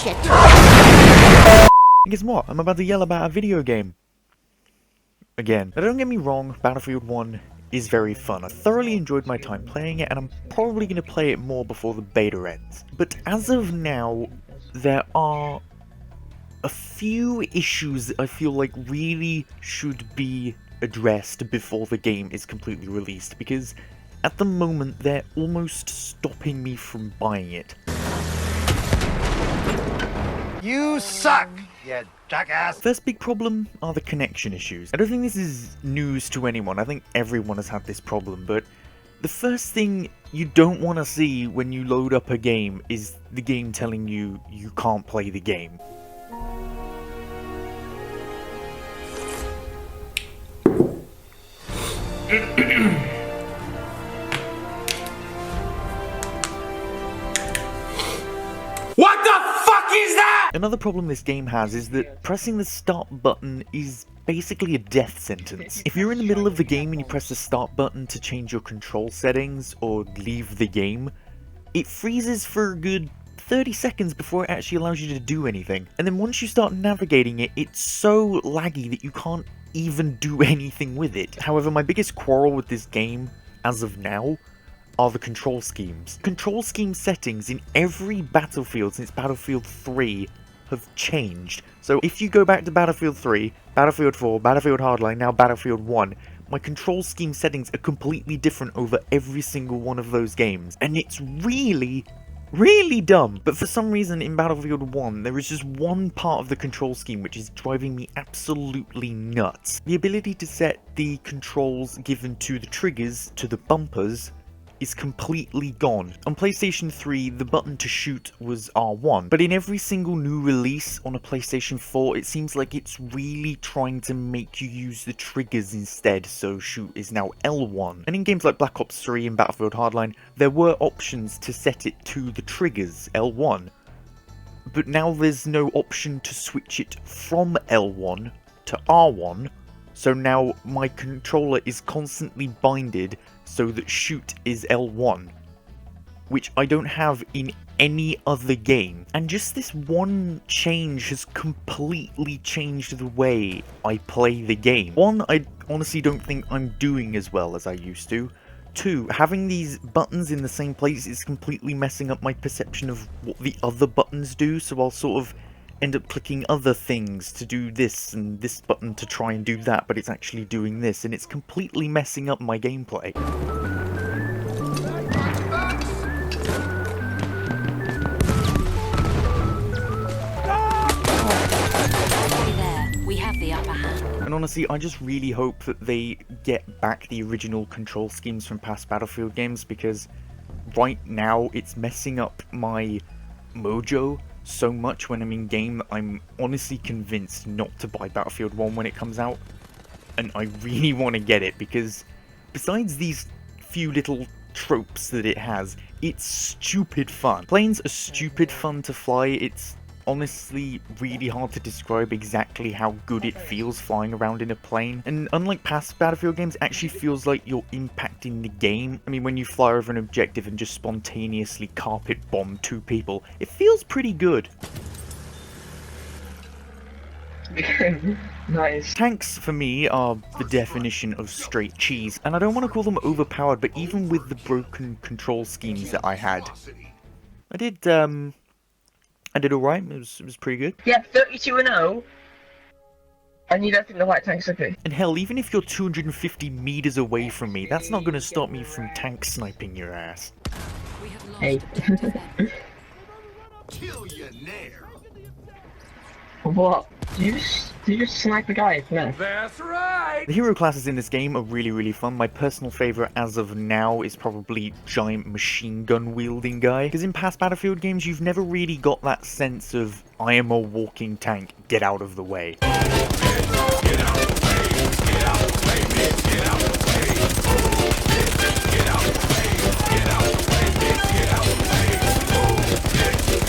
shit. Guess what? I'm about to yell about a video game. Again. Now don't get me wrong, Battlefield 1 is very fun. I thoroughly enjoyed my time playing it, and I'm probably going to play it more before the beta ends. But as of now, there are a few issues that I feel like really should be addressed before the game is completely released, because at the moment they're almost stopping me from buying it. You suck, you jackass! First big problem are the connection issues. I don't think this is news to anyone, I think everyone has had this problem, but the first thing you don't want to see when you load up a game is the game telling you you can't play the game. What the fuck is that?! Another problem this game has is that pressing the start button is basically a death sentence. If you're in the middle of the game and you press the start button to change your control settings or leave the game, it freezes for a good 30 seconds before it actually allows you to do anything. And then once you start navigating it, it's so laggy that you can't even do anything with it. However, my biggest quarrel with this game, as of now, are the control schemes. Control scheme settings in every Battlefield since Battlefield 3 have changed. So if you go back to Battlefield 3, Battlefield 4, Battlefield Hardline, now Battlefield 1, my control scheme settings are completely different over every single one of those games. And it's really dumb. But for some reason in Battlefield 1, there is just one part of the control scheme which is driving me absolutely nuts. The ability to set the controls given to the triggers to the bumpers is completely gone. On PlayStation 3, the button to shoot was R1, but in every single new release on a PlayStation 4, it seems like it's really trying to make you use the triggers instead, so shoot is now L1. And in games like Black Ops 3 and Battlefield Hardline, there were options to set it to the triggers, L1. But now there's no option to switch it from L1 to R1, so now my controller is constantly binded so that shoot is L1, which I don't have in any other game. And just this one change has completely changed the way I play the game. One, I honestly don't think I'm doing as well as I used to. Two, having these buttons in the same place is completely messing up my perception of what the other buttons do, so I'll sort of end up clicking other things to do this and this button to try and do that, but it's actually doing this, and it's completely messing up my gameplay. We have the upper hand. And honestly, I just really hope that they get back the original control schemes from past Battlefield games, because right now it's messing up my mojo so much when I'm in game that I'm honestly convinced not to buy Battlefield 1 when it comes out. And I really want to get it, because besides these few little tropes that it has, it's stupid fun. Planes are stupid fun to fly. It's honestly really hard to describe exactly how good it feels flying around in a plane. And unlike past Battlefield games, it actually feels like you're impacting the game. I mean, when you fly over an objective and just spontaneously carpet bomb 2 people, it feels pretty good. Nice. Tanks, for me, are the definition of straight cheese, and I don't want to call them overpowered, but even with the broken control schemes that I had, I did alright. It was pretty good. Yeah, 32-0. And you don't think the white tank's okay? And hell, even if you're 250 meters away from me, that's not gonna stop me from tank sniping your ass. Hey. Kill you now. What? Do you just snipe a guy? No. That's right! The hero classes in this game are really fun. My personal favourite as of now is probably giant machine gun wielding guy. Because in past Battlefield games, you've never really got that sense of, I am a walking tank, get out of the way. Get out of the way, get out of the way, bitch, get out of the way. Get out of the way, get out of the way, bitch, get out of the way. Get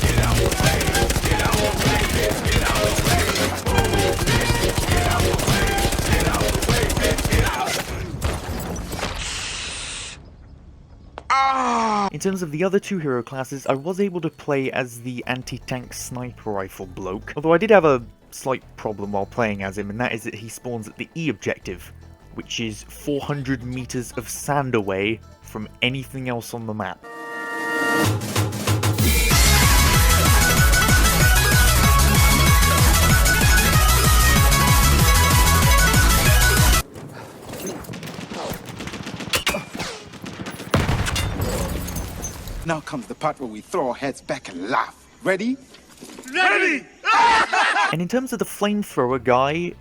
out of the way, get out of the way, bitch, get out of the way. Get out of the way, get out of the way, bitch, get out of the way. In terms of the other two hero classes, I was able to play as the anti-tank sniper rifle bloke, although I did have a slight problem while playing as him, and that is that he spawns at the E objective, which is 400 meters of sand away from anything else on the map. Now comes the part where we throw our heads back and laugh. Ready? Ready! And in terms of the flamethrower guy,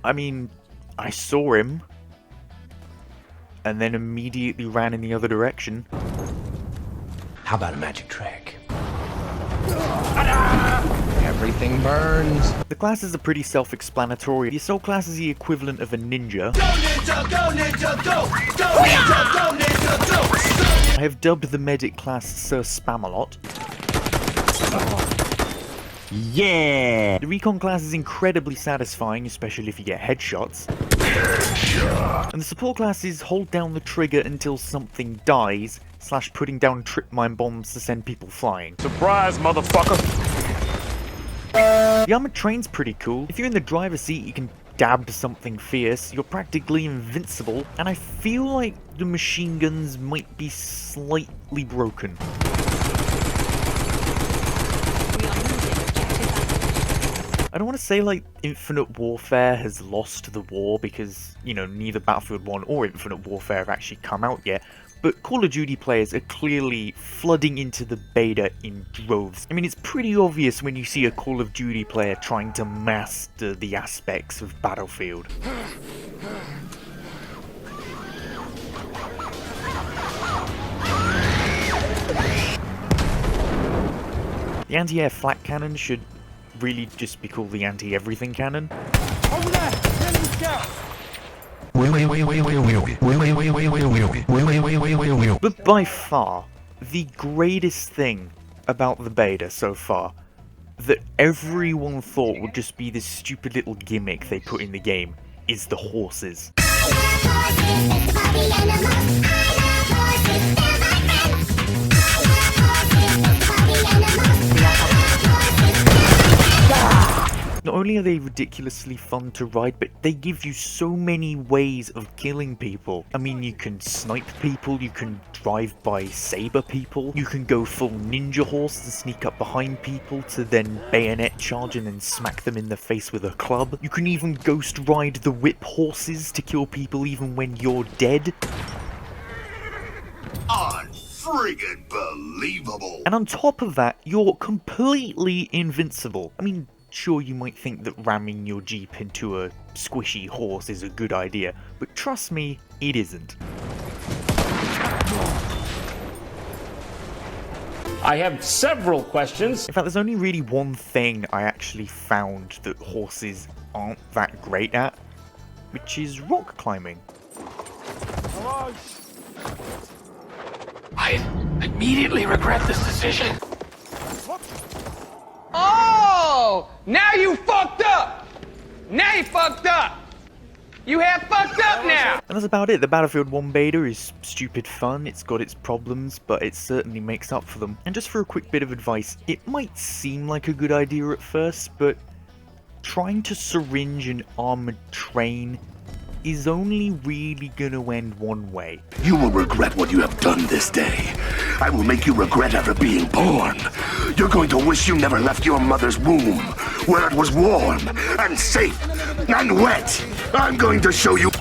I mean, I saw him, and then immediately ran in the other direction. How about a magic trick? Everything burns. The classes are pretty self-explanatory. The assault class is the equivalent of a ninja. Go ninja, go ninja, go! Go ninja, go ninja, go! I have dubbed the medic class Sir Spamalot. Yeah! The recon class is incredibly satisfying, especially if you get headshots. And the support class is hold down the trigger until something dies, / putting down trip mine bombs to send people flying. Surprise, motherfucker! The armored train's pretty cool. If you're in the driver's seat, you can dab something fierce. You're practically invincible, and I feel like the machine guns might be slightly broken. I don't want to say like Infinite Warfare has lost the war because, you know, neither Battlefield 1 or Infinite Warfare have actually come out yet, but Call of Duty players are clearly flooding into the beta in droves. I mean, it's pretty obvious when you see a Call of Duty player trying to master the aspects of Battlefield. The anti-air flak cannon should really just be called the anti-everything cannon. Over there! Enemy scout! But by far, the greatest thing about the beta so far, that everyone thought would just be this stupid little gimmick they put in the game, is the horses. Not only are they ridiculously fun to ride, but they give you so many ways of killing people. I mean, you can snipe people, you can drive-by saber people, you can go full ninja horse and sneak up behind people to then bayonet charge and then smack them in the face with a club. You can even ghost ride the whip horses to kill people even when you're dead. Unfriggin' believable! And on top of that, you're completely invincible. I mean, sure, you might think that ramming your Jeep into a squishy horse is a good idea, but trust me, it isn't. I have several questions. In fact, there's only really one thing I actually found that horses aren't that great at, which is rock climbing. I immediately regret this decision. Oh! Now you fucked up! Now you fucked up! You have fucked up now! And that's about it. The Battlefield 1 beta is stupid fun, it's got its problems, but it certainly makes up for them. And just for a quick bit of advice, it might seem like a good idea at first, but trying to syringe an armored train is only really gonna end one way. You will regret what you have done this day. I will make you regret ever being born. You're going to wish you never left your mother's womb, where it was warm and safe and wet. I'm going to show you